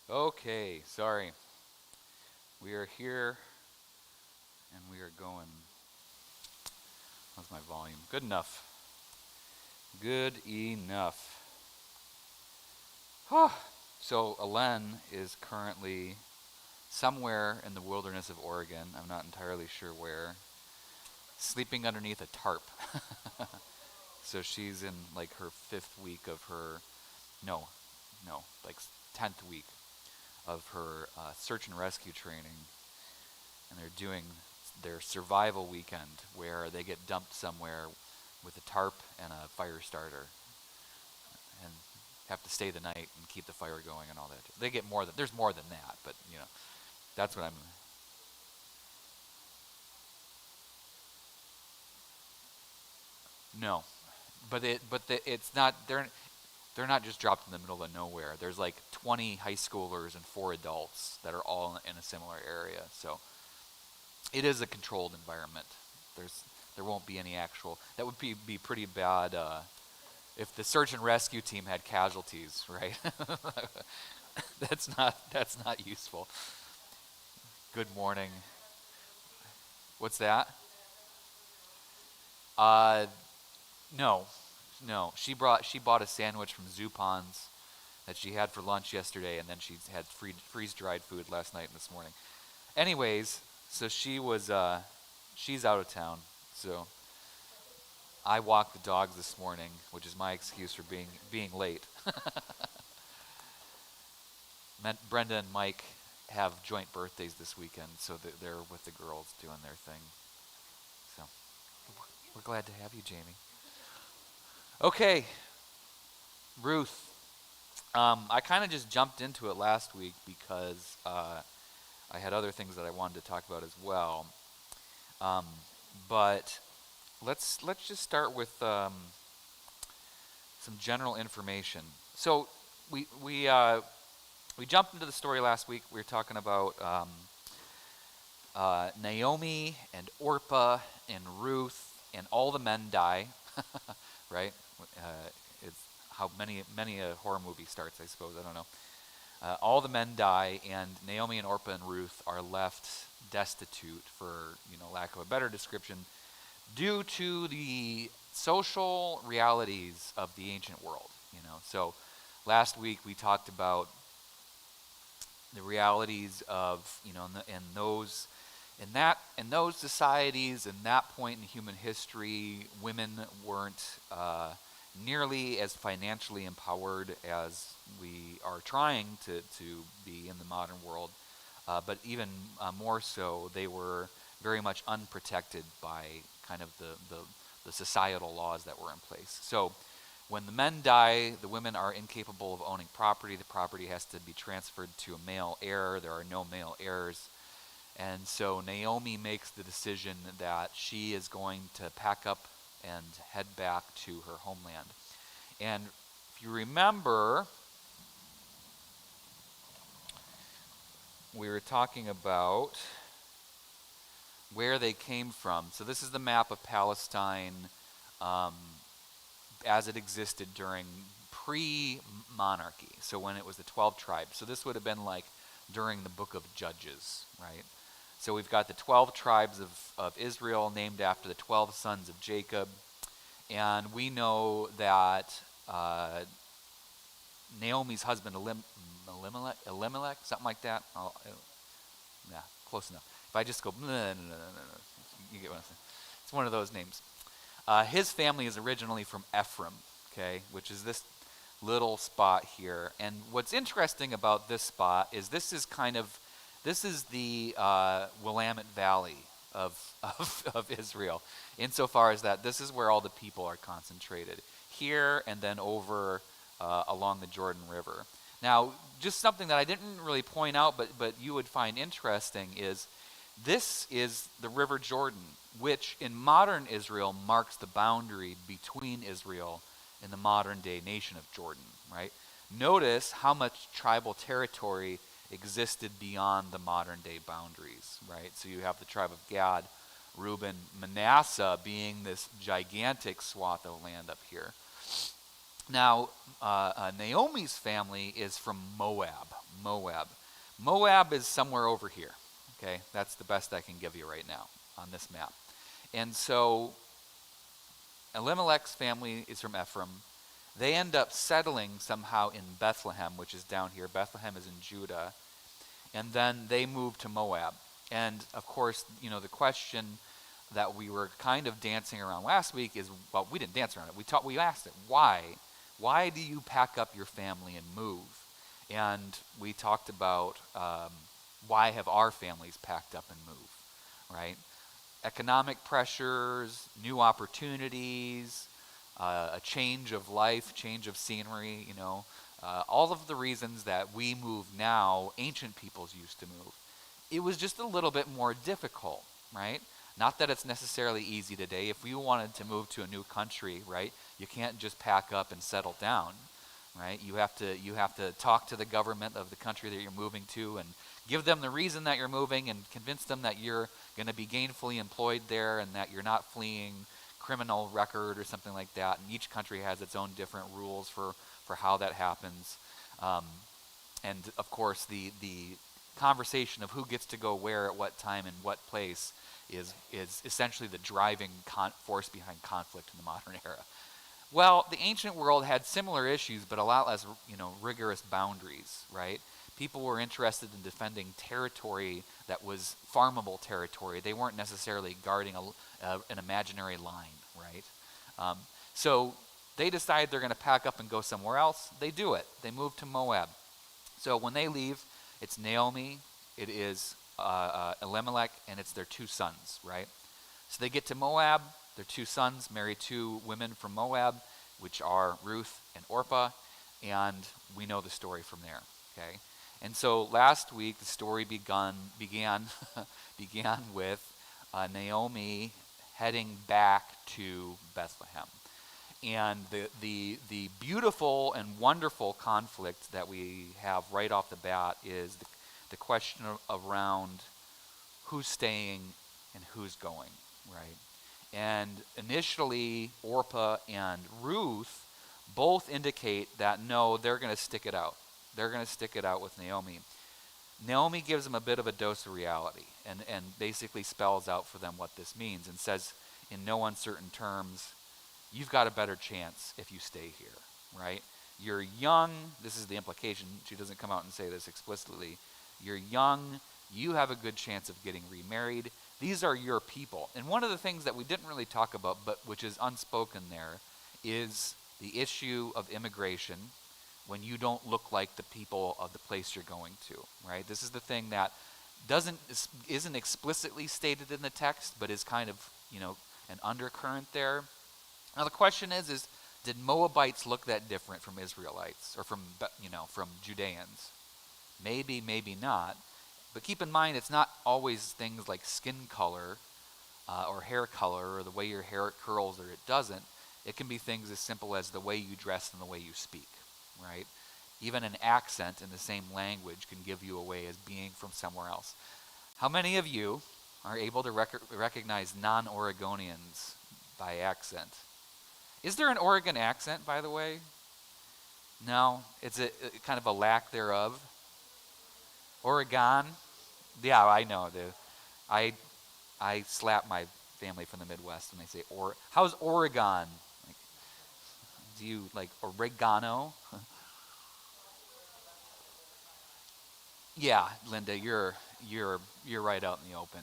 Okay, sorry. We are here and we are going. How's my volume? Good enough. Good enough. So, Alen is currently somewhere in the wilderness of Oregon. I'm not entirely sure where. Sleeping underneath a tarp. So, she's in like her 5th week of her. No, no, like 10th week of her search and rescue training. And they're doing their survival weekend where they get dumped somewhere with a tarp and a fire starter and have to stay the night and keep the fire going and all that. They get more than there's more than that, but that's what I'm. No, it's not. They're not just dropped in the middle of nowhere. There's like 20 high schoolers and 4 adults that are all in a similar area. So it is a controlled environment. There won't be any actual. That would be pretty bad if the search and rescue team had casualties, right? That's not useful. Good morning. What's that? Uh, no, no. She bought a sandwich from Zupan's that she had for lunch yesterday, and then she had freeze dried food last night and this morning. Anyways, so she's out of town. So I walked the dogs this morning, which is my excuse for being late. Brenda and Mike have joint birthdays this weekend, so they're with the girls doing their thing. So we're glad to have you, Jamie. Okay, Ruth. I kind of just jumped into it last week because I had other things that I wanted to talk about as well. Um, but let's just start with some general information. So we jumped into the story last week. We were talking about Naomi and Orpah and Ruth, and all the men die, right? It's how many a horror movie starts, I suppose. I don't know. All the men die, and Naomi and Orpah and Ruth are left destitute, for lack of a better description, due to the social realities of the ancient world. So last week we talked about the realities of in those societies, in that point in human history, women weren't nearly as financially empowered as we are trying to be in the modern world. But even more so, they were very much unprotected by kind of the societal laws that were in place. So when the men die, the women are incapable of owning property. The property has to be transferred to a male heir. There are no male heirs. And so Naomi makes the decision that she is going to pack up and head back to her homeland. And if you remember, we were talking about where they came from. So this is the map of Palestine as it existed during pre-monarchy. So when it was the 12 tribes. So this would have been like during the book of Judges, right? So we've got the 12 tribes of Israel named after the 12 sons of Jacob. And we know that Naomi's husband, Elimelech, something like that. Yeah, close enough. If I just go, you get what I'm saying. It's one of those names. His family is originally from Ephraim, okay, which is this little spot here. And what's interesting about this spot is this is the Willamette Valley of Israel, insofar as that this is where all the people are concentrated, here and then over along the Jordan River. Now, just something that I didn't really point out, but you would find interesting is this is the River Jordan, which in modern Israel marks the boundary between Israel and the modern day nation of Jordan, right? Notice how much tribal territory existed beyond the modern day boundaries, right? So you have the tribe of Gad, Reuben, Manasseh being this gigantic swath of land up here. Now, Naomi's family is from Moab. Moab. Moab is somewhere over here, okay? That's the best I can give you right now on this map. And so Elimelech's family is from Ephraim. They end up settling somehow in Bethlehem, which is down here. Bethlehem is in Judah. And then they move to Moab. And of course, you know, the question that we were kind of dancing around last week is, well, we didn't dance around it. We asked it, why? Why do you pack up your family and move? And we talked about why have our families packed up and moved, right? Economic pressures, new opportunities, a change of life, change of scenery, you know. All of the reasons that we move now, ancient peoples used to move. It was just a little bit more difficult, right? Not that it's necessarily easy today. If we wanted to move to a new country, right, you can't just pack up and settle down, right? You have to talk to the government of the country that you're moving to and give them the reason that you're moving and convince them that you're going to be gainfully employed there and that you're not fleeing criminal record or something like that. And each country has its own different rules for how that happens. And of course, the conversation of who gets to go where at what time and what place is essentially the driving force behind conflict in the modern era. Well, the ancient world had similar issues, but a lot less, you know, rigorous boundaries, right? People were interested in defending territory that was farmable territory. They weren't necessarily guarding an imaginary line, right? So they decide they're going to pack up and go somewhere else. They do it. They move to Moab. So when they leave, it's Naomi, it is Elimelech, and it's their two sons, right? So they get to Moab. Their two sons marry two women from Moab, which are Ruth and Orpah, and we know the story from there, okay? And so last week, the story began with Naomi heading back to Bethlehem. And the beautiful and wonderful conflict that we have right off the bat is the question around who's staying and who's going, right? And initially, Orpah and Ruth both indicate that no, they're going to stick it out. They're going to stick it out with Naomi. Naomi gives them a bit of a dose of reality and basically spells out for them what this means and says in no uncertain terms, you've got a better chance if you stay here, right? You're young. This is the implication. She doesn't come out and say this explicitly. You're young. You have a good chance of getting remarried. These are your people. And one of the things that we didn't really talk about, but which is unspoken there, is the issue of immigration when you don't look like the people of the place you're going to, right? This is the thing that isn't explicitly stated in the text, but is kind of, you know, an undercurrent there. Now the question is did Moabites look that different from Israelites or from Judeans? Maybe, maybe not. But keep in mind, it's not always things like skin color or hair color or the way your hair curls or it doesn't. It can be things as simple as the way you dress and the way you speak, right? Even an accent in the same language can give you away as being from somewhere else. How many of you are able to recognize non-Oregonians by accent? Is there an Oregon accent, by the way? No, it's a kind of a lack thereof. Oregon, yeah, I know. I slap my family from the Midwest when they say, how's Oregon? Like, do you like oregano? Yeah, Linda, you're right out in the open.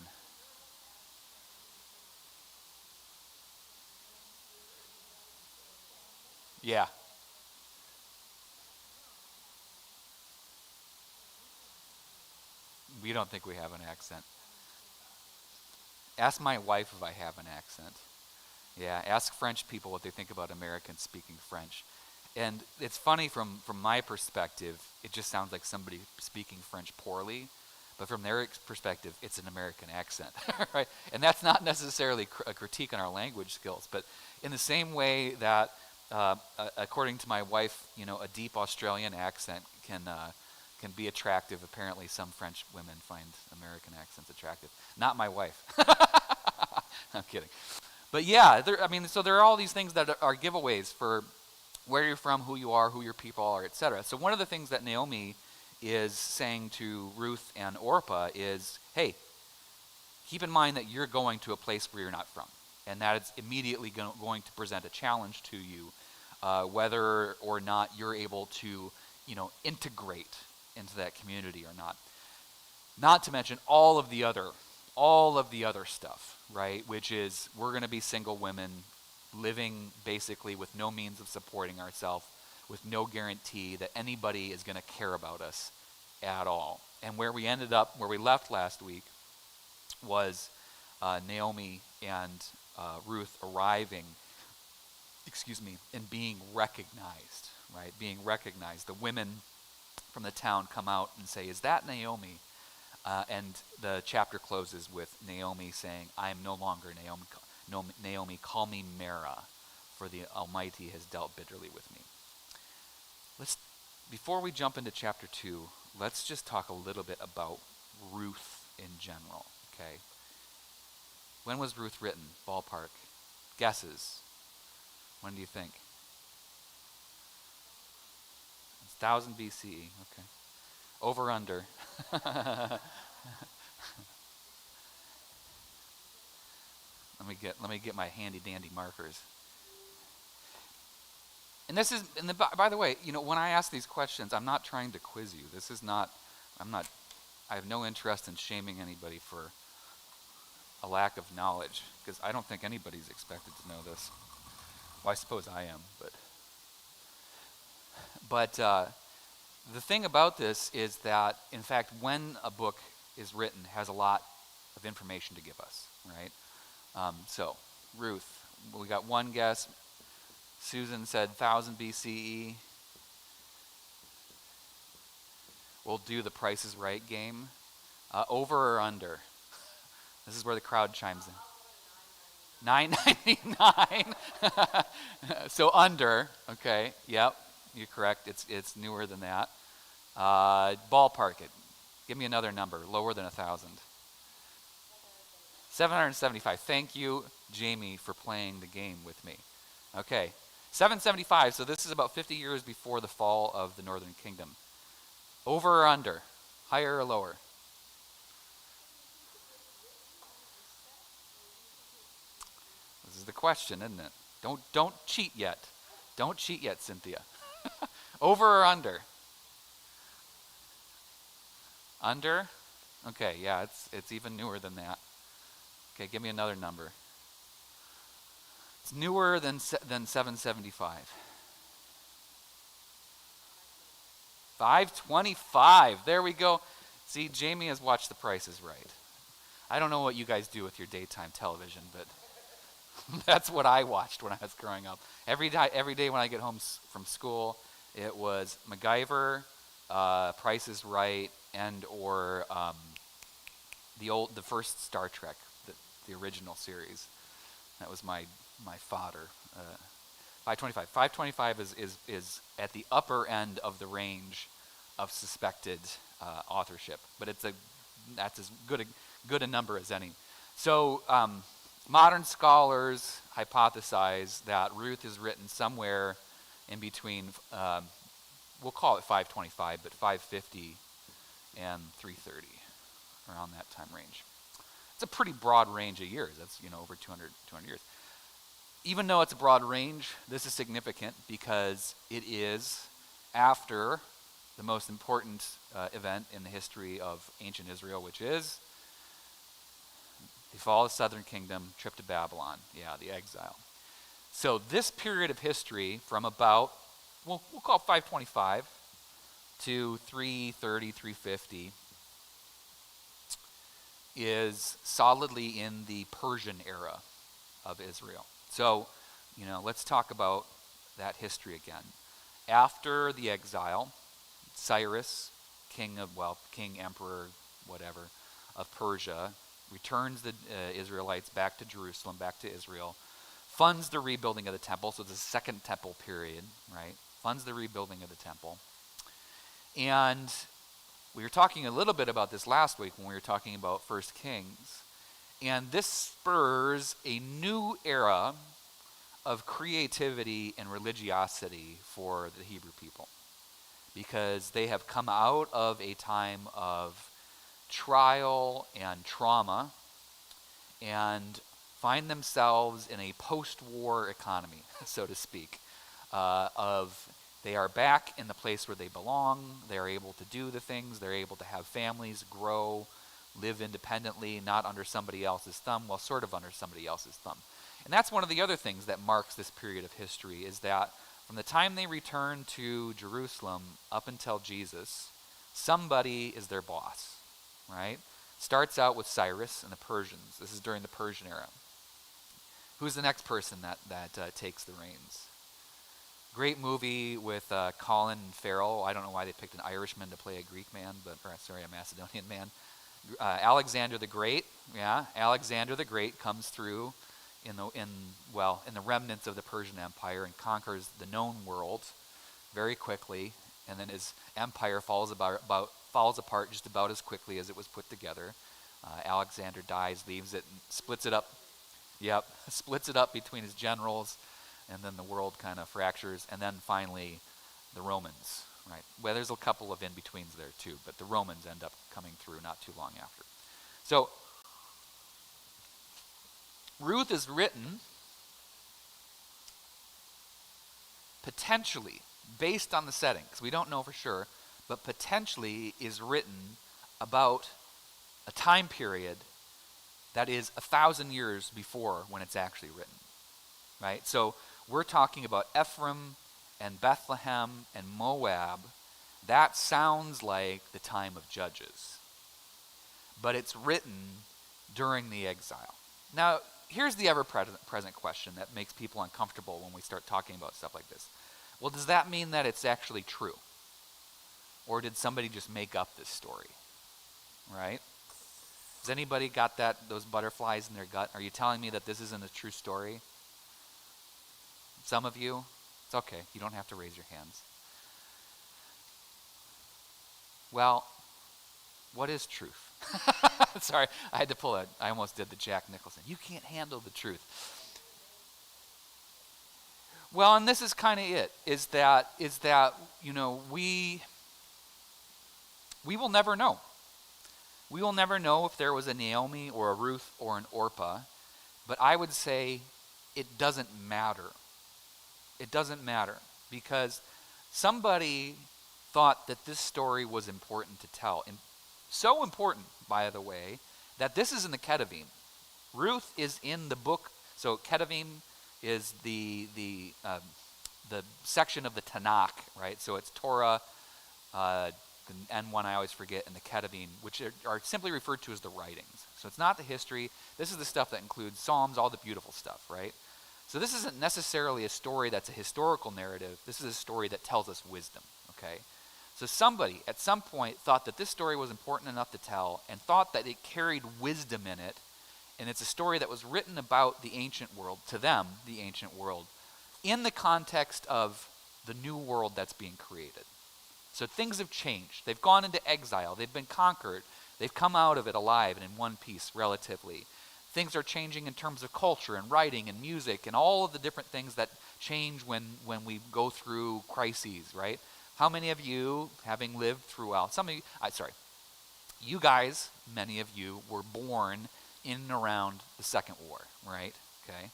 Yeah. We don't think we have an accent. Ask my wife if I have an accent. Yeah, ask French people what they think about Americans speaking French. And it's funny from my perspective, it just sounds like somebody speaking French poorly. But from their perspective, it's an American accent, right? And that's not necessarily a critique on our language skills. But in the same way that, according to my wife, you know, a deep Australian accent can be attractive. Apparently, some French women find American accents attractive. Not my wife. I'm kidding. But yeah, so there are all these things that are giveaways for where you're from, who you are, who your people are, etc. So one of the things that Naomi is saying to Ruth and Orpah is, hey, keep in mind that you're going to a place where you're not from, and that it's immediately going to present a challenge to you, whether or not you're able to, integrate into that community or not. Not to mention all of the other stuff, right? Which is we're going to be single women living basically with no means of supporting ourselves, with no guarantee that anybody is going to care about us at all. And where we left last week was Naomi and Ruth arriving, and being recognized, right? Being recognized. The women from the town come out and say, "Is that Naomi?" And the chapter closes with Naomi saying, "I am no longer Naomi, call me Mara, for the Almighty has dealt bitterly with me." Before we jump into chapter 2, let's just talk a little bit about Ruth in general, okay? When was Ruth written? Ballpark. Guesses. When do you think? It's 1000 BCE, okay. Over, under. Let me get my handy dandy markers. And by the way, when I ask these questions, I'm not trying to quiz you. I have no interest in shaming anybody for a lack of knowledge, because I don't think anybody's expected to know this. Well, I suppose I am, but the thing about this is that, in fact, when a book is written, it has a lot of information to give us, right? So, Ruth, we got one guess. Susan said 1000 BCE. We'll do the Price is Right game. Over or under? This is where the crowd chimes in. $9.99. So under. Okay. Yep. You're correct. It's newer than that. Ballpark it. Give me another number. Lower than 1,000. 775. Thank you, Jamie, for playing the game with me. Okay. 775. So this is about 50 years before the fall of the Northern Kingdom. Over or under? Higher or lower? This is the question, isn't it? Don't cheat yet. Don't cheat yet, Cynthia. Over or under? Under? Okay, yeah, it's even newer than that. Okay, give me another number. It's newer than 775. 525. There we go. See, Jamie has watched The Price is Right. I don't know what you guys do with your daytime television, but that's what I watched when I was growing up. Every day when I get home from school, it was MacGyver, Price is Right, and or the first Star Trek, the original series. That was my fodder. 525. 525 is at the upper end of the range of suspected authorship, but that's as good a number as any. So modern scholars hypothesize that Ruth is written somewhere in between, we'll call it 525, but 550 and 330, around that time range. It's a pretty broad range of years. That's over 200 years. Even though it's a broad range, this is significant because it is after the most important event in the history of ancient Israel, which is the fall of the Southern Kingdom, trip to Babylon. Yeah, the exile. So this period of history from about, we'll call it 525 to 330, 350, is solidly in the Persian era of Israel. So, let's talk about that history again. After the exile, Cyrus, king, emperor, whatever, of Persia, returns the Israelites back to Jerusalem, back to Israel, funds the rebuilding of the temple. So it's the second temple period, right? Funds the rebuilding of the temple. And we were talking a little bit about this last week when we were talking about 1 Kings. And this spurs a new era of creativity and religiosity for the Hebrew people. because they have come out of a time of trial and trauma and find themselves in a post-war economy, so to speak, of they are back in the place where they belong. They are able to do the things. They're able to have families, grow, live independently, not under somebody else's thumb, well, sort of under somebody else's thumb. And that's one of the other things that marks this period of history, is that from the time they return to Jerusalem up until Jesus, somebody is their boss, right? Starts out with Cyrus and the Persians. This is during the Persian era. Who's the next person that takes the reins? Great movie with Colin Farrell. I don't know why they picked an Irishman to play a Greek man, a Macedonian man. Alexander the Great. Yeah, Alexander the Great comes through in the remnants of the Persian Empire and conquers the known world very quickly, and then his empire falls apart just about as quickly as it was put together. Alexander dies, leaves it, and splits it up. Yep, splits it up between his generals, and then the world kind of fractures, and then finally the Romans, right? Well, there's a couple of in-betweens there too, but the Romans end up coming through not too long after. So Ruth is written potentially, based on the setting, because we don't know for sure, but potentially is written about a time period that is 1,000 years before when it's actually written, right? So we're talking about Ephraim and Bethlehem and Moab. That sounds like the time of Judges, but it's written during the exile. Now, here's the ever-present question that makes people uncomfortable when we start talking about stuff like this. Well, does that mean that it's actually true? Or did somebody just make up this story, right? Has anybody got those butterflies in their gut? Are you telling me that this isn't a true story? Some of you? It's okay. You don't have to raise your hands. Well, what is truth? Sorry, I almost did the Jack Nicholson. You can't handle the truth. Well, and this is kind of it, is that, we will never know. We will never know if there was a Naomi or a Ruth or an Orpah, but I would say it doesn't matter. It doesn't matter, because somebody thought that this story was important to tell. And so important, by the way, that this is in the Ketuvim. Ruth is in the book. So Ketuvim is the section of the Tanakh, right? So it's Torah, the N1 I always forget, and the Ketuvim, which are simply referred to as the writings. So it's not the history. This is the stuff that includes Psalms, all the beautiful stuff, right? So this isn't necessarily a story that's a historical narrative. This is a story that tells us wisdom, okay? So somebody at some point thought that this story was important enough to tell and thought that it carried wisdom in it, and it's a story that was written about the ancient world, to them, the ancient world, in the context of the new world that's being created. So things have changed. They've gone into exile. They've been conquered. They've come out of it alive and in one piece, relatively. Things are changing in terms of culture and writing and music and all of the different things that change when we go through crises, right? How many of you, having lived throughout, you guys, many of you were born in and around the Second War, right? Okay.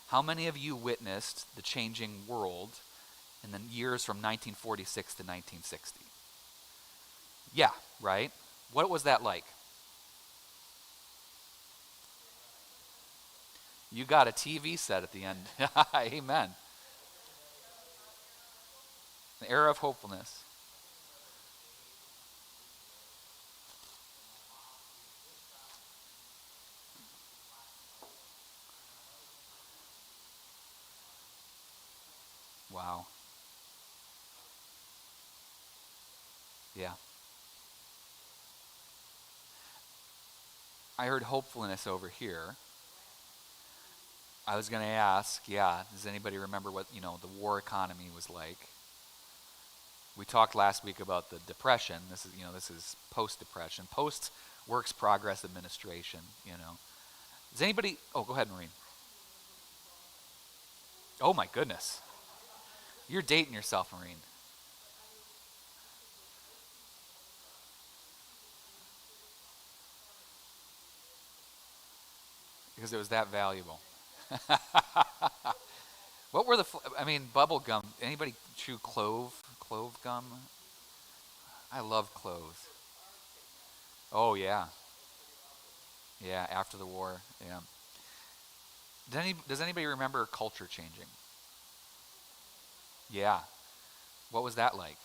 How many of you witnessed the changing world in the years from 1946 to 1960? Yeah, right? What was that like? You got a TV set at the end. Amen. The era of hopefulness. Wow. Yeah. I heard hopefulness over here. I was going to ask, does anybody remember what, the war economy was like? We talked last week about the Depression. This is post-Depression, post-Works Progress Administration, Does anybody, go ahead, Maureen. Oh my goodness. You're dating yourself, Maureen. because it was that valuable. What were the? Bubble gum. Anybody chew clove gum? I love cloves. Oh yeah, yeah. After the war, yeah. Does anybody remember culture changing? Yeah. What was that like?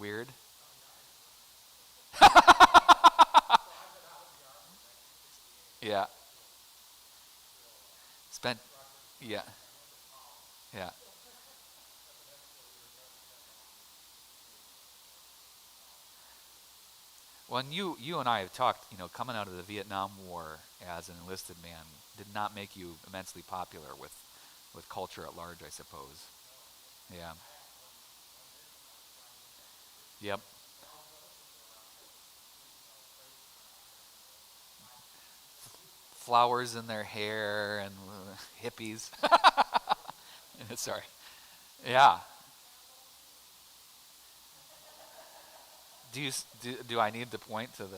Weird. Yeah. Spent. Yeah. Yeah. Well, and you and I have talked. Coming out of the Vietnam War as an enlisted man did not make you immensely popular with culture at large, I suppose. Yeah. Yep. Flowers in their hair and hippies. Sorry. Yeah. Do I need to point to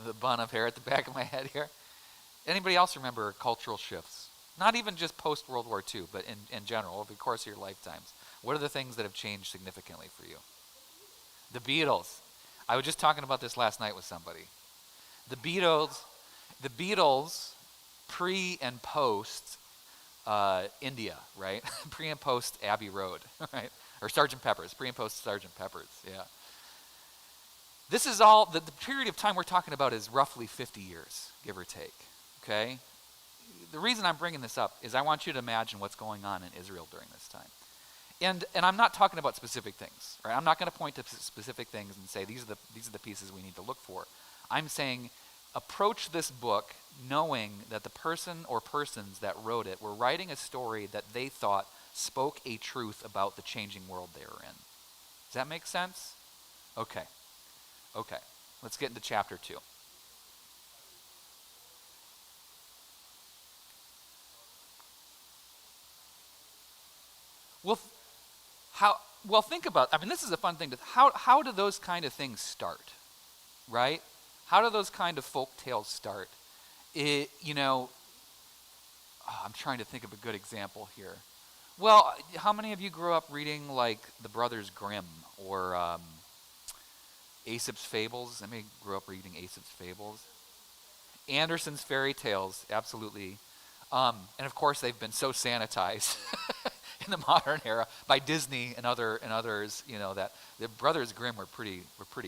the bun of hair at the back of my head here? Anybody else remember cultural shifts? Not even just post World War II, but in general, over the course of your lifetimes. What are the things that have changed significantly for you? The Beatles. I was just talking about this last night with somebody. The Beatles, the Beatles, pre and post India, right? Pre and post Abbey Road, right? Or Sergeant Pepper's. Pre and post Sergeant Pepper's. Yeah. This is all, the period of time we're talking about is roughly 50 years, give or take, okay? The reason I'm bringing this up is I want you to imagine what's going on in Israel during this time. And I'm not talking about specific things, right? I'm not going to point to specific things and say these are the pieces we need to look for. I'm saying approach this book knowing that the person or persons that wrote it were writing a story that they thought spoke a truth about the changing world they were in. Does that make sense? Okay. Okay, let's get into chapter 2. Well, think about, this is a fun thing. How do those kind of things start, right? How do those kind of folk tales start? I'm trying to think of a good example here. Well, how many of you grew up reading like the Brothers Grimm or Aesop's Fables? I grew up reading Aesop's Fables. Andersen's fairy tales, absolutely. And of course, they've been so sanitized in the modern era by Disney and others. That the Brothers Grimm were pretty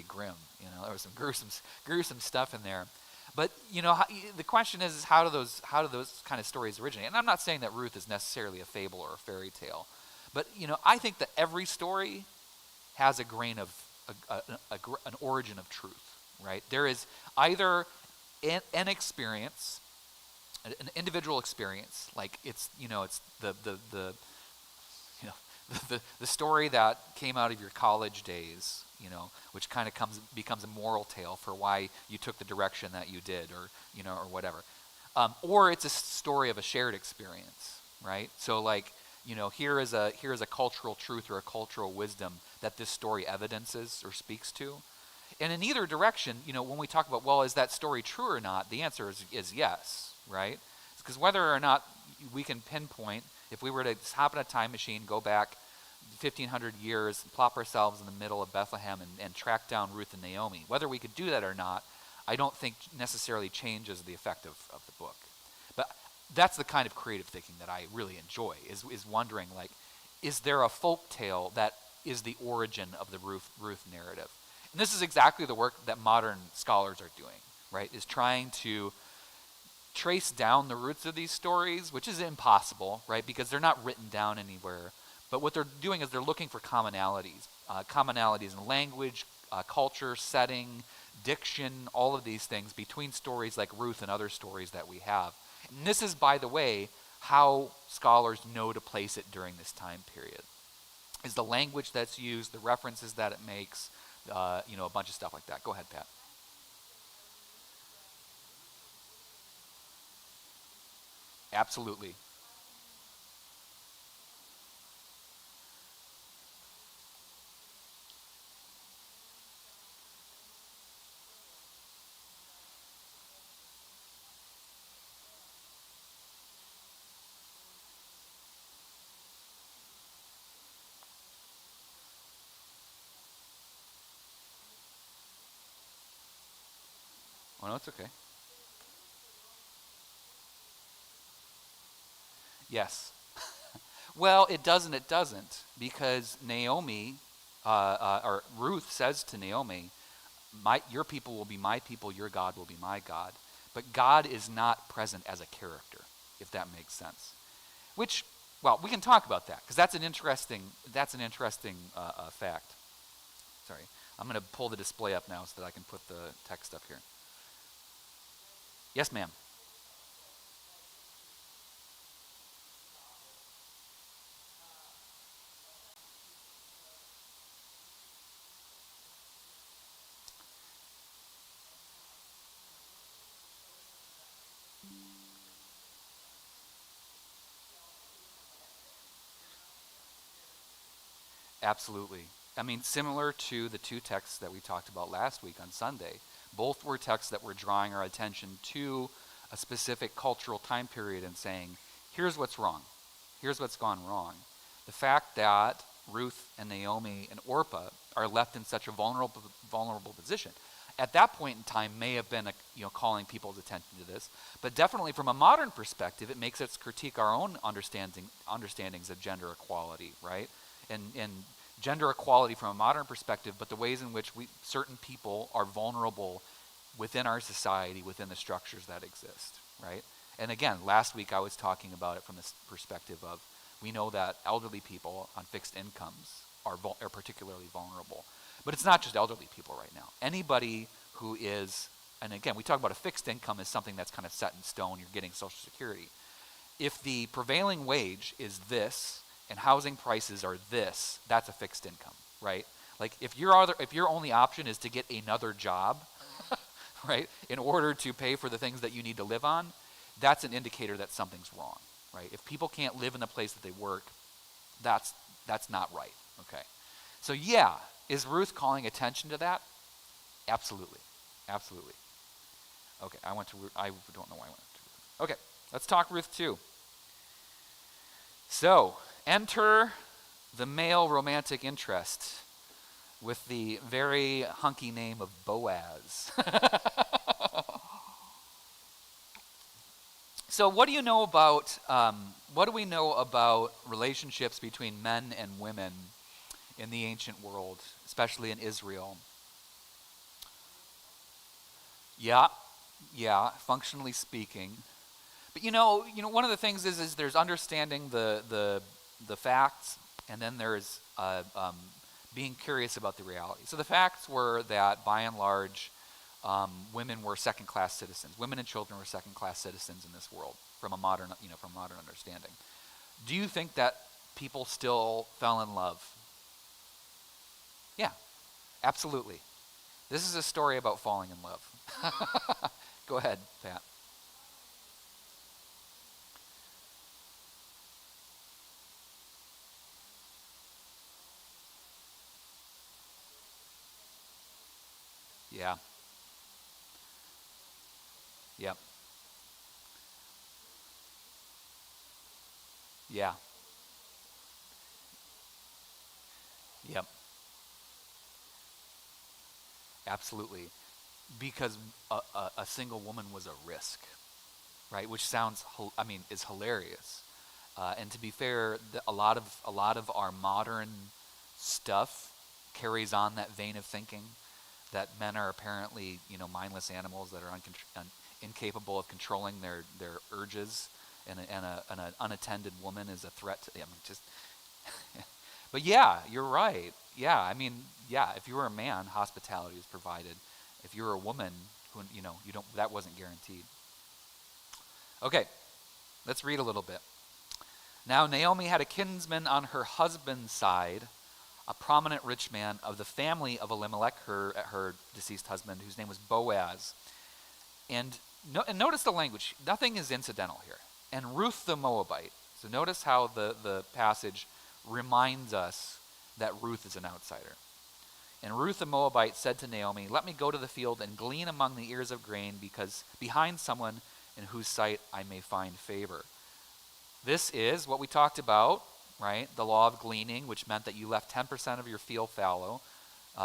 grim. There was some gruesome stuff in there. But the question is how do those kind of stories originate? And I'm not saying that Ruth is necessarily a fable or a fairy tale, but I think that every story has a grain of an origin of truth, right? There is either an experience, an individual experience, like it's the story that came out of your college days, which kind of becomes a moral tale for why you took the direction that you did, or or whatever, or it's a story of a shared experience, right? So like. Here is a cultural truth or a cultural wisdom that this story evidences or speaks to. And in either direction, when we talk about, well, is that story true or not, the answer is yes, right? Because whether or not we can pinpoint, if we were to hop in a time machine, go back 1,500 years, plop ourselves in the middle of Bethlehem and track down Ruth and Naomi, whether we could do that or not, I don't think necessarily changes the effect of the book. But that's the kind of creative thinking that I really enjoy, is wondering, like, is there a folk tale that is the origin of the Ruth narrative? And this is exactly the work that modern scholars are doing, right? Is trying to trace down the roots of these stories, which is impossible, right? Because they're not written down anywhere. But what they're doing is they're looking for commonalities in language, culture, setting, diction, all of these things between stories like Ruth and other stories that we have. And this is, by the way, how scholars know to place it during this time period. Is the language that's used, the references that it makes, a bunch of stuff like that. Go ahead, Pat. Absolutely. Oh, no, it's okay. Yes. Well, it doesn't, because Naomi, or Ruth says to Naomi, your people will be my people, your God will be my God. But God is not present as a character, if that makes sense. Which, well, we can talk about that, because that's an interesting fact. Sorry, I'm going to pull the display up now so that I can put the text up here. Yes, ma'am. Absolutely. I mean, similar to the two texts that we talked about last week on Sunday, both were texts that were drawing our attention to a specific cultural time period and saying, here's what's wrong. Here's what's gone wrong. The fact that Ruth and Naomi and Orpah are left in such a vulnerable position at that point in time may have been calling people's attention to this, but definitely from a modern perspective, it makes us critique our own understandings of gender equality, right? And gender equality from a modern perspective, but the ways in which certain people are vulnerable within our society, within the structures that exist, right? And again, last week I was talking about it from this perspective of, we know that elderly people on fixed incomes are particularly vulnerable. But it's not just elderly people right now. Anybody who is, and again, we talk about a fixed income as something that's kind of set in stone, you're getting Social Security. If the prevailing wage is this, and housing prices are this, that's a fixed income, right? Like if your only option is to get another job, right, in order to pay for the things that you need to live on, that's an indicator that something's wrong, right? If people can't live in the place that they work, that's not right, okay? So yeah, is Ruth calling attention to that? Absolutely, absolutely. Okay, I don't know why I went to Ruth. Okay, let's talk Ruth 2. So, enter the male romantic interest with the very hunky name of Boaz. So what do we know about relationships between men and women in the ancient world, especially in Israel? Yeah, functionally speaking. But one of the things is there's understanding the facts, and then there's being curious about the reality. So the facts were that, by and large, women were second-class citizens. Women and children were second-class citizens in this world, from a modern understanding. Do you think that people still fell in love? Yeah, absolutely. This is a story about falling in love. Go ahead, Pat. Yeah. Yep. Yeah. Yep. Absolutely. Because a single woman was a risk, right? Which sounds, is hilarious. And to be fair, a lot of our modern stuff carries on that vein of thinking, that men are apparently, mindless animals that are incapable of controlling their urges, and an unattended woman is a threat to them. But yeah, you're right. Yeah, if you were a man, hospitality was provided. If you were a woman, who you don't, that wasn't guaranteed. Okay, let's read a little bit. Now Naomi had a kinsman on her husband's side, a prominent rich man of the family of Elimelech, her deceased husband, whose name was Boaz. And notice the language. Nothing is incidental here. And Ruth the Moabite. So notice how the passage reminds us that Ruth is an outsider. And Ruth the Moabite said to Naomi, "Let me go to the field and glean among the ears of grain, because behind someone in whose sight I may find favor." This is what we talked about, right? The law of gleaning, which meant that you left 10% of your field fallow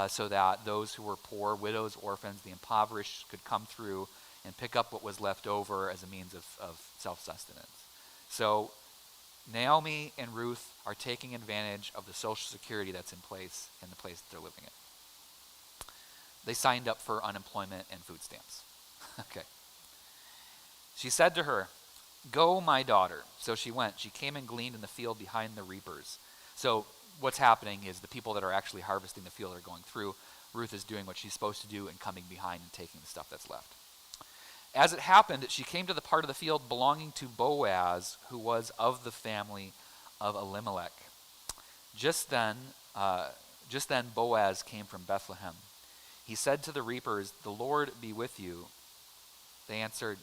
so that those who were poor, widows, orphans, the impoverished could come through and pick up what was left over as a means of self-sustenance. So Naomi and Ruth are taking advantage of the social security that's in the place that they're living in. They signed up for unemployment and food stamps. Okay. She said to her, "Go, my daughter." So she went. She came and gleaned in the field behind the reapers. So what's happening is the people that are actually harvesting the field are going through. Ruth is doing what she's supposed to do and coming behind and taking the stuff that's left. As it happened, she came to the part of the field belonging to Boaz, who was of the family of Elimelech. Just then Boaz came from Bethlehem. He said to the reapers, "The Lord be with you." They answered,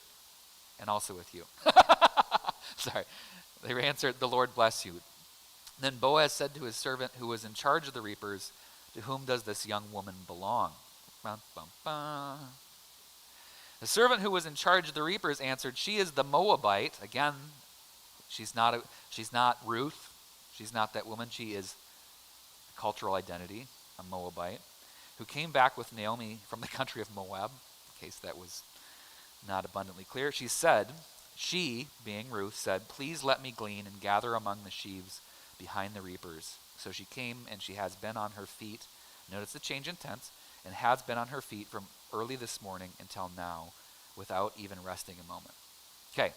"And also with you." Sorry. They answered, "The Lord bless you." Then Boaz said to his servant who was in charge of the reapers, "To whom does this young woman belong?" Bum, bum, bum. The servant who was in charge of the reapers answered, "She is the Moabite." Again, she's not Ruth. She's not that woman. She is a cultural identity, a Moabite, who came back with Naomi from the country of Moab, in case that was not abundantly clear. She, being Ruth, said, "Please let me glean and gather among the sheaves behind the reapers." So she came, and she has been on her feet. Notice the change in tense. And has been on her feet from early this morning until now, without even resting a moment. Okay.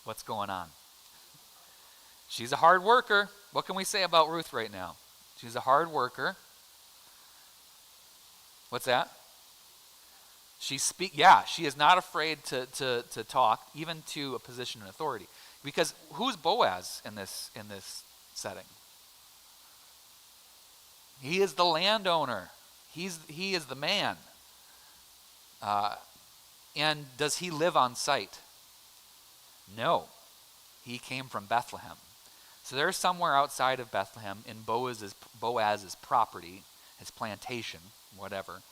What's going on? She's a hard worker. What can we say about Ruth right now? She's a hard worker. What's that? She is not afraid to talk, even to a position of authority. Because who's Boaz in this setting? He is the landowner. He is the man. And does he live on site? No. He came from Bethlehem. So they're somewhere outside of Bethlehem in Boaz's property, his plantation, whatever.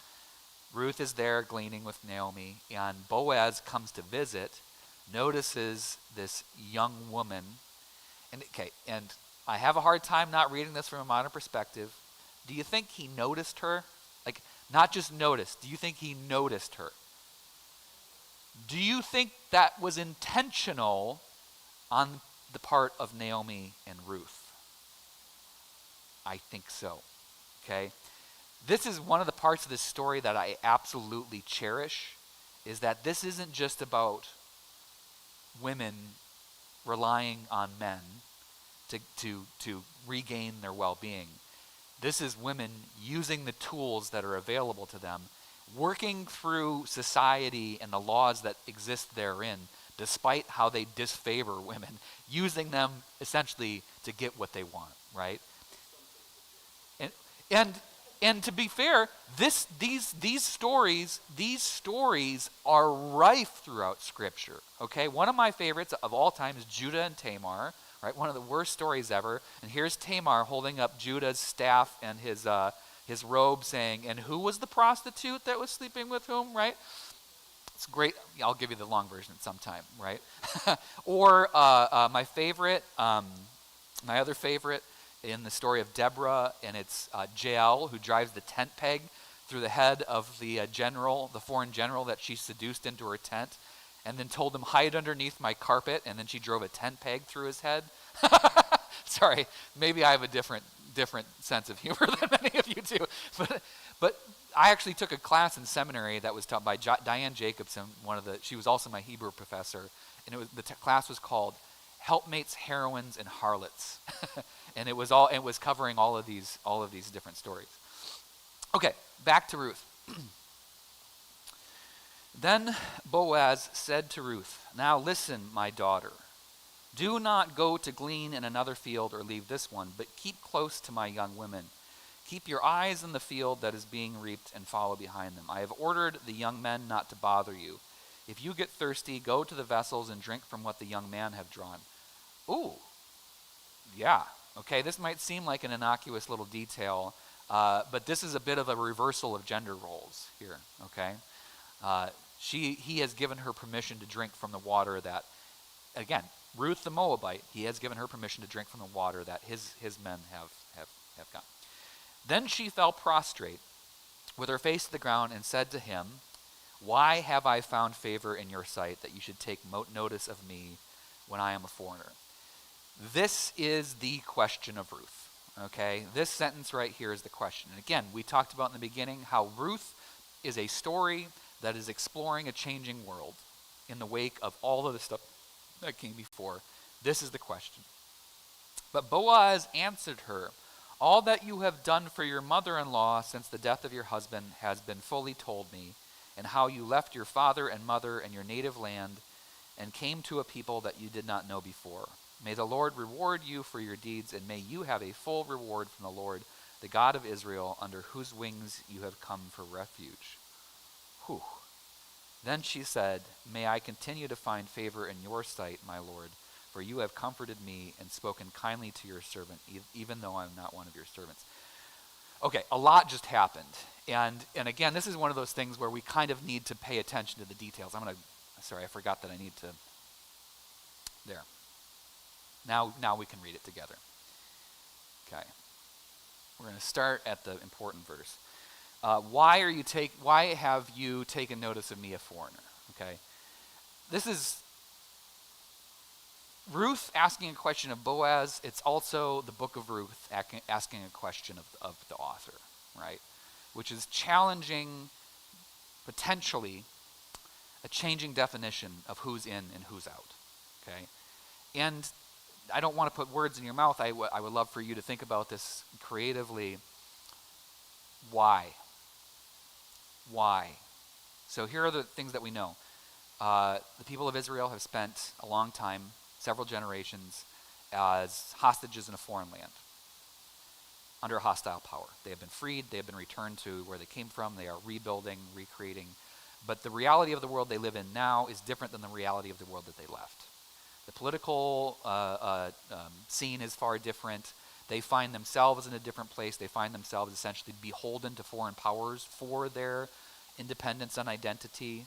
Ruth is there gleaning with Naomi, and Boaz comes to visit, notices this young woman. And I have a hard time not reading this from a modern perspective. Do you think he noticed her? Like, not just noticed. Do you think he noticed her? Do you think that was intentional on the part of Naomi and Ruth? I think so. Okay? This is one of the parts of this story that I absolutely cherish, is that this isn't just about women relying on men to regain their well-being. This is women using the tools that are available to them, working through society and the laws that exist therein, despite how they disfavor women, using them essentially to get what they want, right? And to be fair, these stories are rife throughout Scripture. Okay, one of my favorites of all time is Judah and Tamar. Right, one of the worst stories ever. And here's Tamar holding up Judah's staff and his robe, saying, "And who was the prostitute that was sleeping with whom?" Right? It's great. I'll give you the long version sometime. Right? Or my other favorite in the story of Deborah, and it's Jael, who drives the tent peg through the head of the foreign general that she seduced into her tent, and then told him, "Hide underneath my carpet," and then she drove a tent peg through his head. Sorry, maybe I have a different sense of humor than many of you do. But I actually took a class in seminary that was taught by Diane Jacobson. She was also my Hebrew professor, and the class was called "Helpmates, Heroines, and Harlots," and it was covering all of these different stories. Okay, back to Ruth. Then Boaz said to Ruth, "Now listen, my daughter. Do not go to glean in another field or leave this one, but keep close to my young women. Keep your eyes in the field that is being reaped and follow behind them. I have ordered the young men not to bother you. If you get thirsty, go to the vessels and drink from what the young men have drawn." Ooh, yeah. Okay, this might seem like an innocuous little detail, but this is a bit of a reversal of gender roles here, okay? He has given her permission to drink from the water that, again, Ruth the Moabite, he has given her permission to drink from the water that his men have got. Then she fell prostrate with her face to the ground and said to him, "Why have I found favor in your sight that you should take notice of me when I am a foreigner?" This is the question of Ruth, okay? This sentence right here is the question. And again, we talked about in the beginning how Ruth is a story that is exploring a changing world in the wake of all of the stuff that came before. This is the question. But Boaz answered her, "All that you have done for your mother-in-law since the death of your husband has been fully told me, and how you left your father and mother and your native land and came to a people that you did not know before. May the Lord reward you for your deeds, and may you have a full reward from the Lord, the God of Israel, under whose wings you have come for refuge." Whew. Then she said, "May I continue to find favor in your sight, my Lord, for you have comforted me and spoken kindly to your servant, even though I'm not one of your servants." Okay, a lot just happened. And again, this is one of those things where we kind of need to pay attention to the details. Sorry, I forgot that I need to, there. Now we can read it together. Okay. We're going to start at the important verse. Why have you taken notice of me, a foreigner? Okay. This is Ruth asking a question of Boaz. It's also the book of Ruth asking a question of the author, right? Which is challenging, potentially, a changing definition of who's in and who's out, okay? And I don't want to put words in your mouth. I would love for you to think about this creatively. Why? Why? So here are the things that we know. The people of Israel have spent a long time, several generations, as hostages in a foreign land, under a hostile power. They have been freed. They have been returned to where they came from. They are rebuilding, recreating. But the reality of the world they live in now is different than the reality of the world that they left. The political scene is far different. They find themselves in a different place. They find themselves essentially beholden to foreign powers for their independence and identity.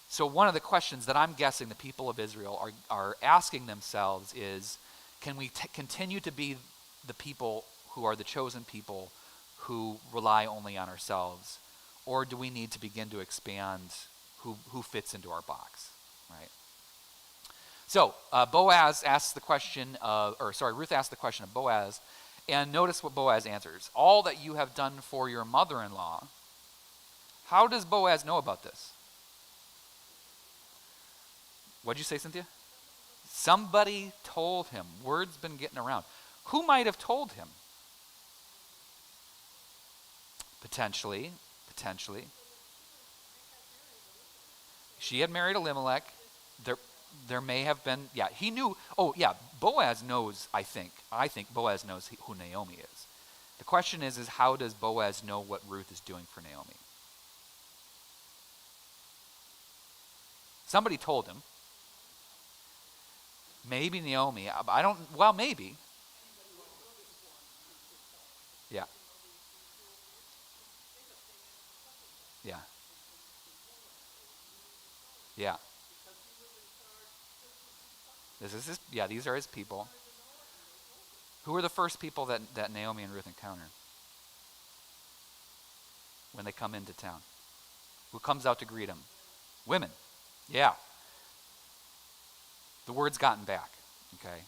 So one of the questions that I'm guessing the people of Israel are asking themselves is, can we continue to be the people who are the chosen people who rely only on ourselves? Or do we need to begin to expand who fits into our box, right? So Ruth asks the question of Boaz, and notice what Boaz answers. "All that you have done for your mother-in-law." How does Boaz know about this? What'd you say, Cynthia? Somebody told him. Word's been getting around. Who might have told him? Potentially. She had married Elimelech. There may have been, he knew. Oh, yeah, Boaz knows, I think Boaz knows who Naomi is. The question is how does Boaz know what Ruth is doing for Naomi? Somebody told him. Maybe Naomi. Maybe. Yeah. Yeah. Yeah. These are his people. Who were the first people that Naomi and Ruth encounter when they come into town? Who comes out to greet them? Women. Yeah. The word's gotten back, okay?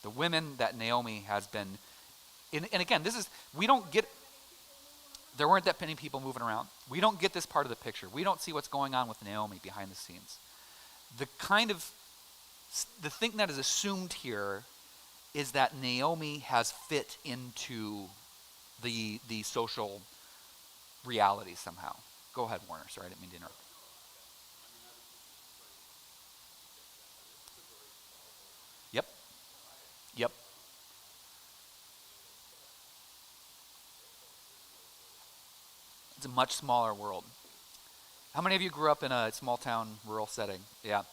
The women that Naomi has been, and again, there weren't that many people moving around. We don't get this part of the picture. We don't see what's going on with Naomi behind the scenes. The thing that is assumed here is that Naomi has fit into the social reality somehow. Go ahead, Warner. Sorry, I didn't mean to interrupt. Yep. It's a much smaller world. How many of you grew up in a small town, rural setting? Yeah.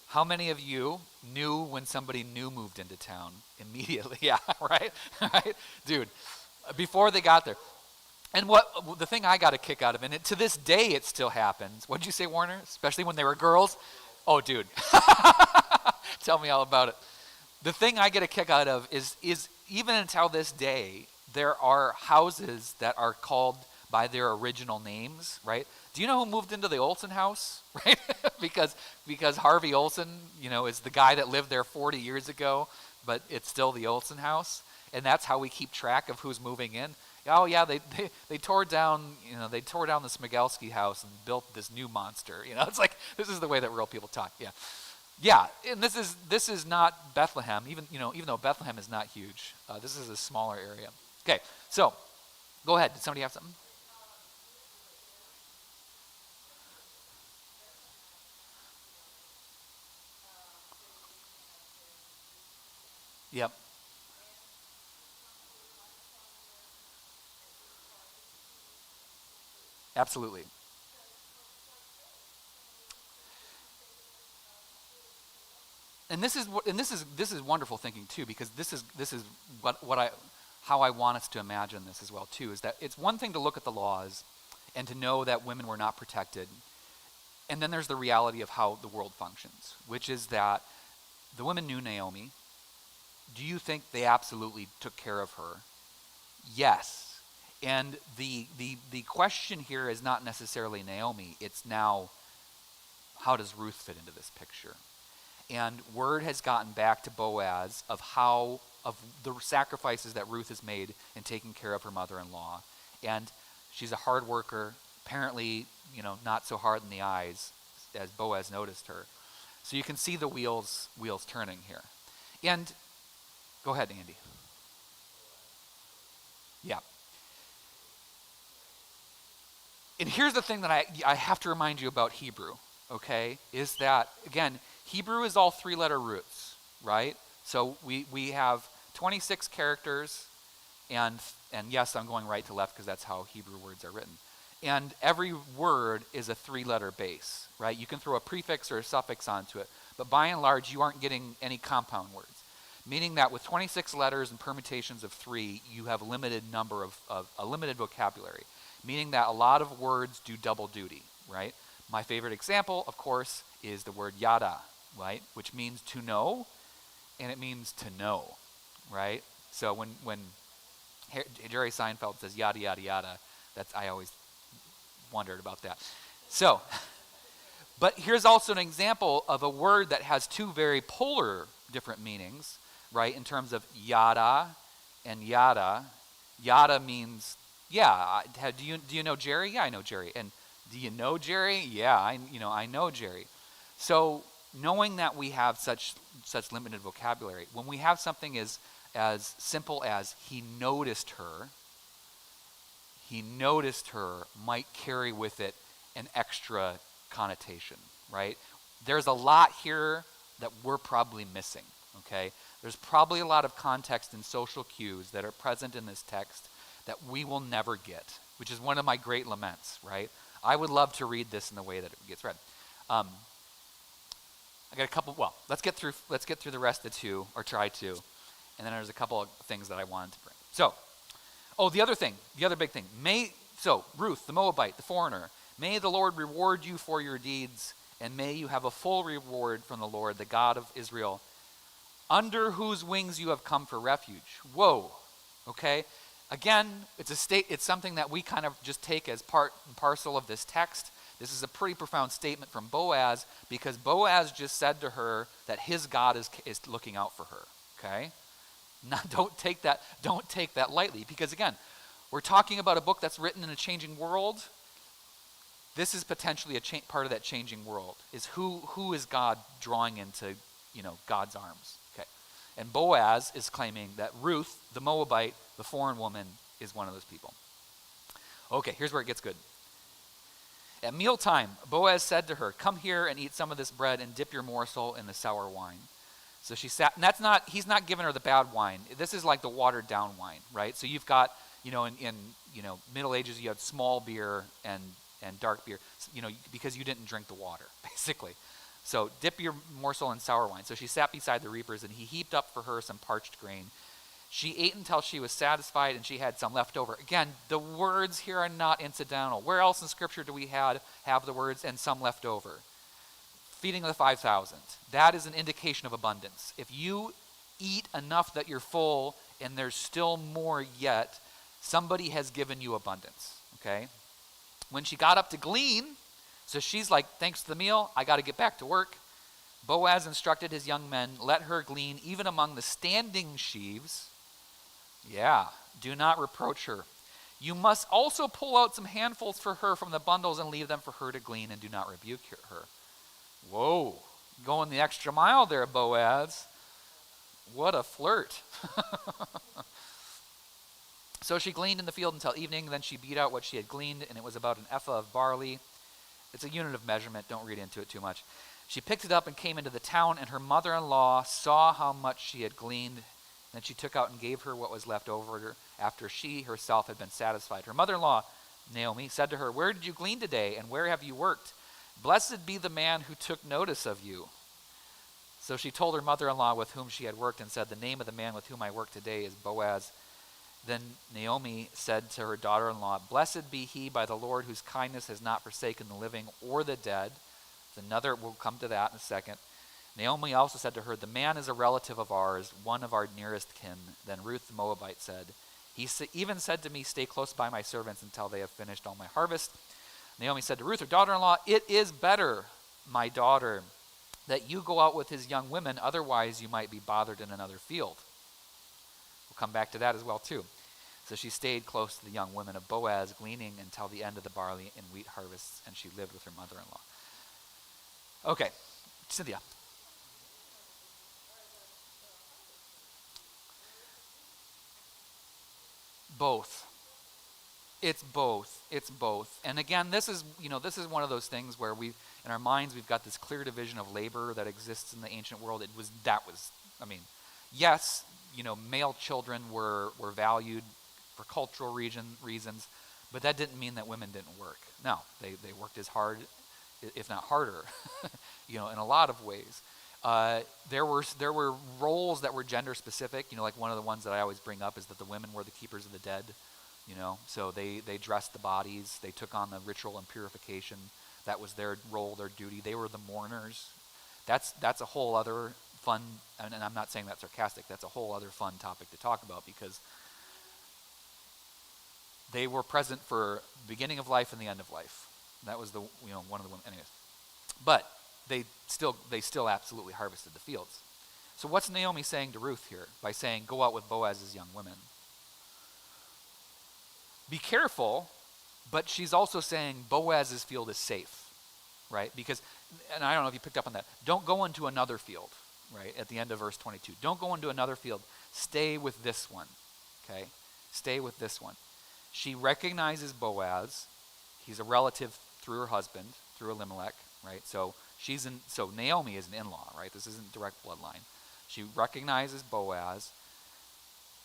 How many of you knew when somebody new moved into town immediately? Yeah, right? Right? Dude, before they got there. And the thing I got a kick out of, and to this day it still happens. What'd you say, Warner? Especially when they were girls? Oh, dude. Tell me all about it. The thing I get a kick out of is even until this day, there are houses that are called by their original names, right? Do you know who moved into the Olson house, right? because Harvey Olson, is the guy that lived there 40 years ago, but it's still the Olson house, and that's how we keep track of who's moving in. Oh yeah, they tore down, they tore down the Smigelski house and built this new monster. It's like this is the way that real people talk. Yeah. Yeah, and this is not Bethlehem, even though Bethlehem is not huge. This is a smaller area. Okay, so go ahead. Did somebody have something? Yep. Absolutely. And this is wonderful thinking too, because this is how I want us to imagine this as well too, is that it's one thing to look at the laws and to know that women were not protected, and then there's the reality of how the world functions, which is that the women knew Naomi. Do you think they absolutely took care of her? Yes. And the question here is not necessarily Naomi, it's now, how does Ruth fit into this picture? And word has gotten back to Boaz of the sacrifices that Ruth has made in taking care of her mother-in-law. And she's a hard worker, apparently, not so hard in the eyes as Boaz noticed her. So you can see the wheels turning here. And go ahead, Andy. Yeah. And here's the thing that I have to remind you about Hebrew, okay, is that, again, Hebrew is all three-letter roots, right? So we have 26 characters, and yes, I'm going right to left because that's how Hebrew words are written. And every word is a three-letter base, right? You can throw a prefix or a suffix onto it, but by and large, you aren't getting any compound words, meaning that with 26 letters and permutations of 3, you have a limited number of a limited vocabulary, meaning that a lot of words do double duty, right? My favorite example, of course, is the word yada, right? Which means to know, and it means to know, right? So when Jerry Seinfeld says yada, yada, yada, I always wondered about that. So, but here's also an example of a word that has two very polar different meanings, right? In terms of yada and yada. Yada means, yeah, do you know Jerry? Yeah, I know Jerry. And do you know Jerry? Yeah, I know Jerry. So knowing that we have such limited vocabulary, when we have something as simple as he noticed her might carry with it an extra connotation, right? There's a lot here that we're probably missing, okay? There's probably a lot of context and social cues that are present in this text that we will never get, which is one of my great laments, right? I would love to read this in the way that it gets read. I got a couple, let's get through the rest of 2, or try to, and then there's a couple of things that I wanted to bring. So, the other big thing. Ruth, the Moabite, the foreigner, may the Lord reward you for your deeds, and may you have a full reward from the Lord, the God of Israel, under whose wings you have come for refuge. Whoa, okay? Again, it's something that we kind of just take as part and parcel of this text. This is a pretty profound statement from Boaz, because Boaz just said to her that his God is looking out for her, okay? Now, don't take that lightly, because again, we're talking about a book that's written in a changing world. This is potentially a part of that changing world, is who is God drawing into, God's arms, okay? And Boaz is claiming that Ruth, the Moabite, the foreign woman, is one of those people. Okay, here's where it gets good. At mealtime, Boaz said to her, "Come here and eat some of this bread and dip your morsel in the sour wine." So she sat, and he's not giving her the bad wine. This is like the watered down wine, right? So you've got, in Middle Ages, you had small beer and dark beer, because you didn't drink the water, basically. So dip your morsel in sour wine. So she sat beside the reapers, and he heaped up for her some parched grain. She ate until she was satisfied, and she had some left over. Again, the words here are not incidental. Where else in Scripture do we have the words "and some left over"? Feeding the 5,000. That is an indication of abundance. If you eat enough that you're full and there's still more yet. Somebody has given you abundance, okay? When she got up to glean, so she's like, thanks to the meal, I got to get back to work. Boaz instructed his young men, let her glean even among the standing sheaves. Yeah, do not reproach her. You must also pull out some handfuls for her from the bundles and leave them for her to glean, and do not rebuke her. Whoa, going the extra mile there, Boaz. What a flirt. So she gleaned in the field until evening. Then she beat out what she had gleaned, and it was about an ephah of barley. It's a unit of measurement. Don't read into it too much. She picked it up and came into the town, and her mother-in-law saw how much she had gleaned. Then she took out and gave her what was left over her after she herself had been satisfied. Her mother-in-law, Naomi, said to her, where did you glean today, and where have you worked? Blessed be the man who took notice of you. So she told her mother-in-law with whom she had worked and said, the name of the man with whom I work today is Boaz. Then Naomi said to her daughter-in-law, blessed be he by the Lord whose kindness has not forsaken the living or the dead. We'll come to that in a second. Naomi also said to her, the man is a relative of ours, one of our nearest kin. Then Ruth the Moabite said, he even said to me, stay close by my servants until they have finished all my harvest. Naomi said to Ruth, her daughter-in-law, it is better, my daughter, that you go out with his young women, otherwise you might be bothered in another field. We'll come back to that as well too. So she stayed close to the young women of Boaz, gleaning until the end of the barley and wheat harvests, and she lived with her mother-in-law. Okay, Cynthia. Both. It's both. It's both. And again, this is one of those things where in our minds, we've got this clear division of labor that exists in the ancient world. Yes, male children were valued for cultural reasons, but that didn't mean that women didn't work. No, they worked as hard, if not harder, in a lot of ways. There were roles that were gender specific. Like one of the ones that I always bring up is that the women were the keepers of the dead. So they dressed the bodies. They took on the ritual and purification. That was their role, their duty. They were the mourners. That's a whole other fun, and I'm not saying that sarcastic. That's a whole other fun topic to talk about, because they were present for the beginning of life and the end of life. That was one of the women. Anyways, but they still absolutely harvested the fields. So what's Naomi saying to Ruth here by saying, go out with Boaz's young women? Be careful, but she's also saying Boaz's field is safe, right? Because, and I don't know if you picked up on that, don't go into another field, right, at the end of verse 22. Don't go into another field. Stay with this one, okay? Stay with this one. She recognizes Boaz. He's a relative through her husband, through Elimelech, right? So Naomi is an in-law, right? This isn't direct bloodline. She recognizes Boaz,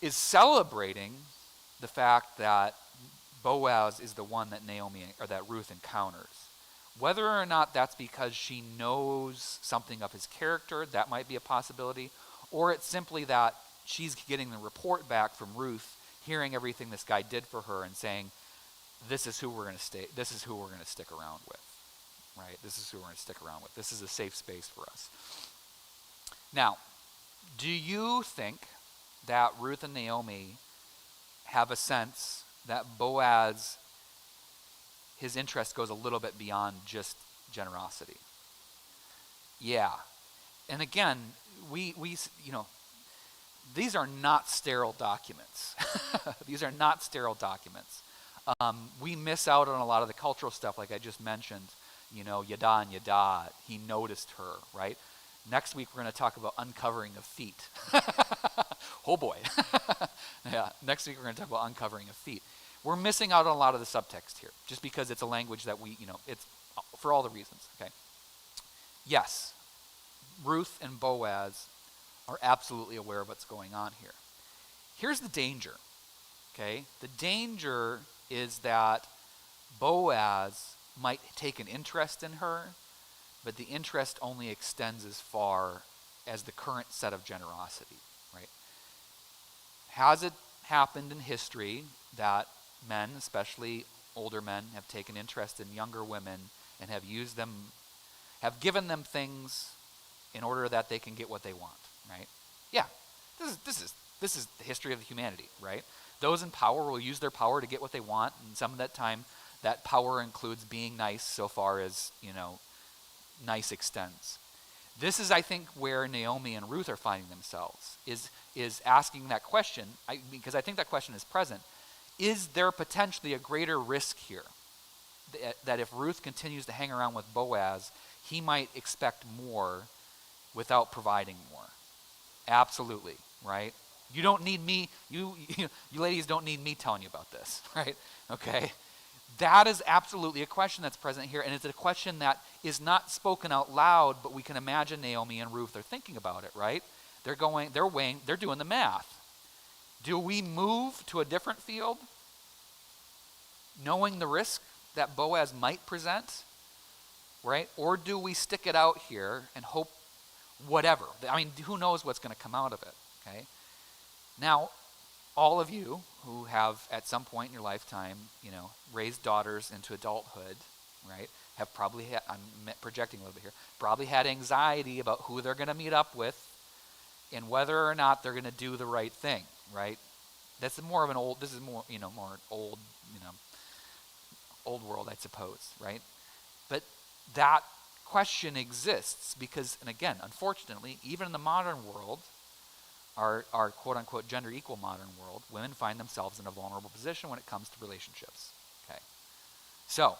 is celebrating the fact that Boaz is the one that that Ruth encounters. Whether or not that's because she knows something of his character, that might be a possibility, or it's simply that she's getting the report back from Ruth, hearing everything this guy did for her and saying, this is who we're going to stick around with, right? This is who we're going to stick around with. This is a safe space for us. Now, do you think that Ruth and Naomi have a sense that Boaz, his interest goes a little bit beyond just generosity? Yeah. And again, we these are not sterile documents. These are not sterile documents. We miss out on a lot of the cultural stuff, like I just mentioned. Yada and Yada, he noticed her, right? Next week we're going to talk about uncovering of feet. Oh boy. Yeah, next week we're going to talk about uncovering of feet. We're missing out on a lot of the subtext here, just because it's a language that it's for all the reasons, okay? Yes, Ruth and Boaz are absolutely aware of what's going on here. Here's the danger, okay? The danger is that Boaz might take an interest in her, but the interest only extends as far as the current set of generosity, right? Has it happened in history that men, especially older men, have taken interest in younger women and have given them things in order that they can get what they want, right? Yeah, this This is the history of humanity, right? Those in power will use their power to get what they want, and some of that time, that power includes being nice so far as, nice extends. This is, I think, where Naomi and Ruth are finding themselves, is asking that question, because I think that question is present. Is there potentially a greater risk here? That if Ruth continues to hang around with Boaz, he might expect more without providing more. Absolutely, right? You don't need me, you ladies don't need me telling you about this, right? Okay? That is absolutely a question that's present here, and it's a question that is not spoken out loud, but we can imagine Naomi and Ruth are thinking about it, right? They're doing the math. Do we move to a different field, knowing the risk that Boaz might present, right? Or do we stick it out here and hope whatever? I mean, who knows what's going to come out of it, okay? Now, all of you who have at some point in your lifetime, raised daughters into adulthood, right, have probably had, I'm projecting a little bit here, probably had anxiety about who they're going to meet up with and whether or not they're going to do the right thing, right? This is more, old world, I suppose, right? But that question exists because, and again, unfortunately, even in the modern world, our quote-unquote gender equal modern world, women find themselves in a vulnerable position when it comes to relationships, okay? So,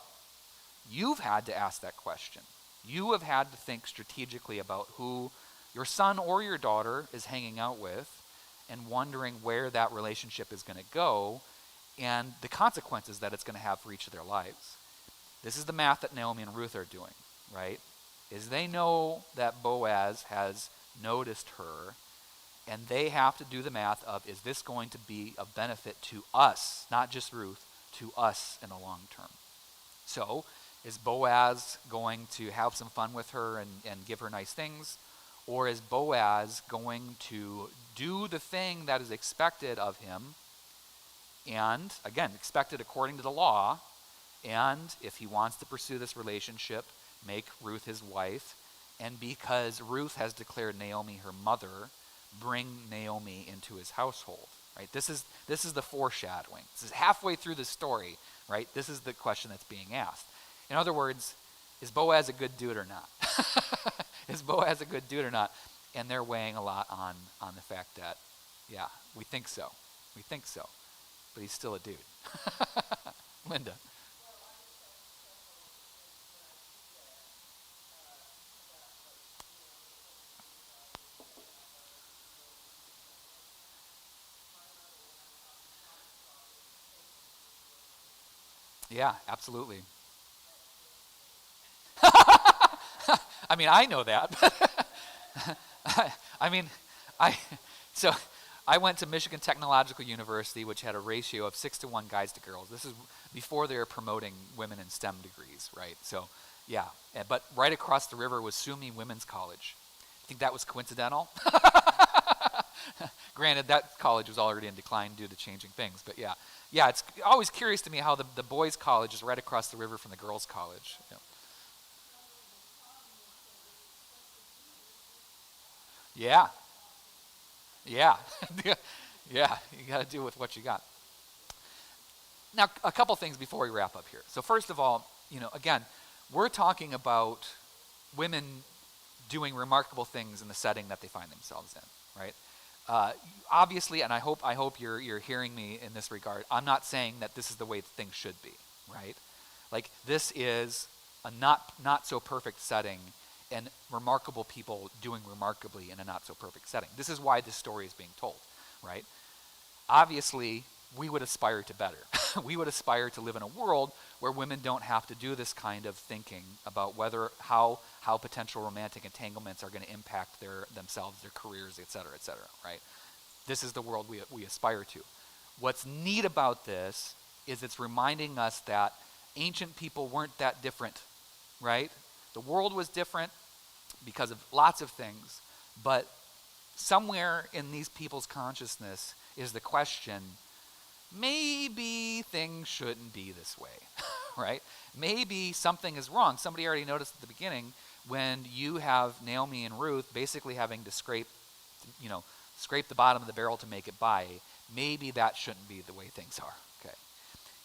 you've had to ask that question. You have had to think strategically about who your son or your daughter is hanging out with and wondering where that relationship is going to go and the consequences that it's going to have for each of their lives. This is the math that Naomi and Ruth are doing, right? Is they know that Boaz has noticed her, and they have to do the math of, is this going to be a benefit to us, not just Ruth, to us in the long term? So, is Boaz going to have some fun with her and give her nice things? Or is Boaz going to do the thing that is expected of him, and, again, expected according to the law, and if he wants to pursue this relationship, make Ruth his wife, and because Ruth has declared Naomi her mother, bring Naomi into his household, right? This is the foreshadowing. This is halfway through the story, right? This is the question that's being asked. In other words, is Boaz a good dude or not? Is Boaz a good dude or not? And they're weighing a lot on the fact that, yeah, we think so. We think so. But he's still a dude. Linda. Yeah, absolutely. I mean, I know that. So I went to Michigan Technological University, which had a ratio of 6-to-1 guys to girls. This is before they were promoting women in STEM degrees, right? So, yeah. But right across the river was SUNY Women's College. I think that was coincidental. Granted, that college was already in decline due to changing things, but yeah. Yeah, it's always curious to me how the boys' college is right across the river from the girls' college. Yeah. Yeah. Yeah, you got to do with what you got. Now, a couple things before we wrap up here. So first of all, again, we're talking about women doing remarkable things in the setting that they find themselves in, right? Obviously, and I hope you're hearing me in this regard, I'm not saying that this is the way things should be, right? Like, this is a not so perfect setting and remarkable people doing remarkably in a not so perfect setting. This is why this story is being told, right? Obviously, we would aspire to better. We would aspire to live in a world where women don't have to do this kind of thinking about how potential romantic entanglements are going to impact themselves, their careers, et cetera, right? This is the world we aspire to. What's neat about this is it's reminding us that ancient people weren't that different, right? The world was different because of lots of things, but somewhere in these people's consciousness is the question, maybe things shouldn't be this way, right? Maybe something is wrong. Somebody already noticed at the beginning when you have Naomi and Ruth basically having to scrape, scrape the bottom of the barrel to make it by, maybe that shouldn't be the way things are. Okay.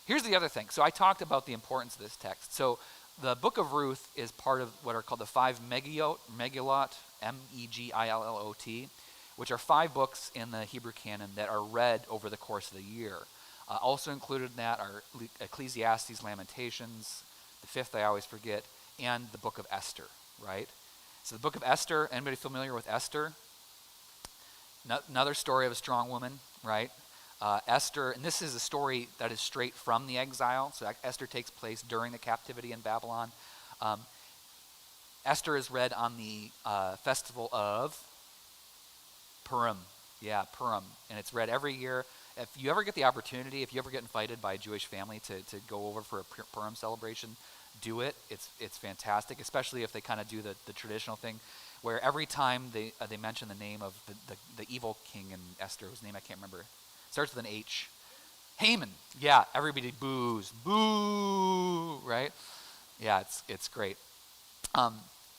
Here's the other thing. So I talked about the importance of this text. So the book of Ruth is part of what are called the five Megillot, Megillot, which are 5 books in the Hebrew canon that are read over the course of the year. Also included in that are Ecclesiastes, Lamentations, the 5th I always forget, and the book of Esther, right? So the book of Esther, anybody familiar with Esther? Another story of a strong woman, right? Esther, and this is a story that is straight from the exile. So Esther takes place during the captivity in Babylon. Esther is read on the festival of Purim. Yeah, Purim. And it's read every year. If you ever get the opportunity, if you ever get invited by a Jewish family to go over for a Purim celebration, do it. It's fantastic, especially if they kind of do the traditional thing, where every time they mention the name of the evil king in Esther, whose name I can't remember, starts with an H. Haman. Yeah, everybody boos. Boo, right? Yeah, it's great.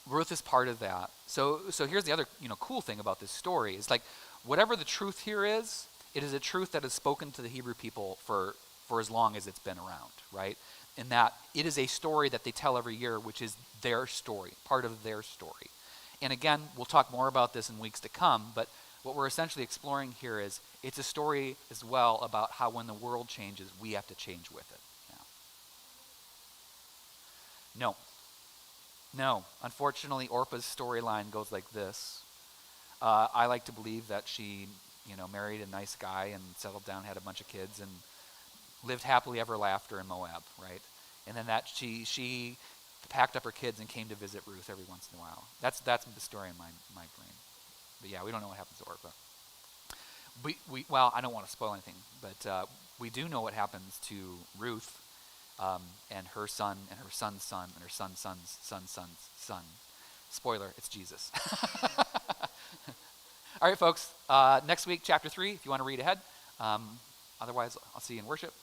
Ruth is part of that. So here's the other cool thing about this story is like whatever the truth here is, it is a truth that is spoken to the Hebrew people for as long as it's been around, right? In that it is a story that they tell every year, which is their story, part of their story. And again, we'll talk more about this in weeks to come, but what we're essentially exploring here is it's a story as well about how when the world changes, we have to change with it. Yeah. No. Unfortunately, Orpah's storyline goes like this. I like to believe that she, married a nice guy and settled down, had a bunch of kids, and lived happily ever after in Moab, right? And then that she packed up her kids and came to visit Ruth every once in a while. That's the story in my brain. But yeah, we don't know what happens to Orpah. Well, I don't want to spoil anything, but we do know what happens to Ruth and her son and her son's son and her son's son's son's son's son. Spoiler, it's Jesus. All right, folks. Next week, chapter 3, if you want to read ahead. Otherwise, I'll see you in worship.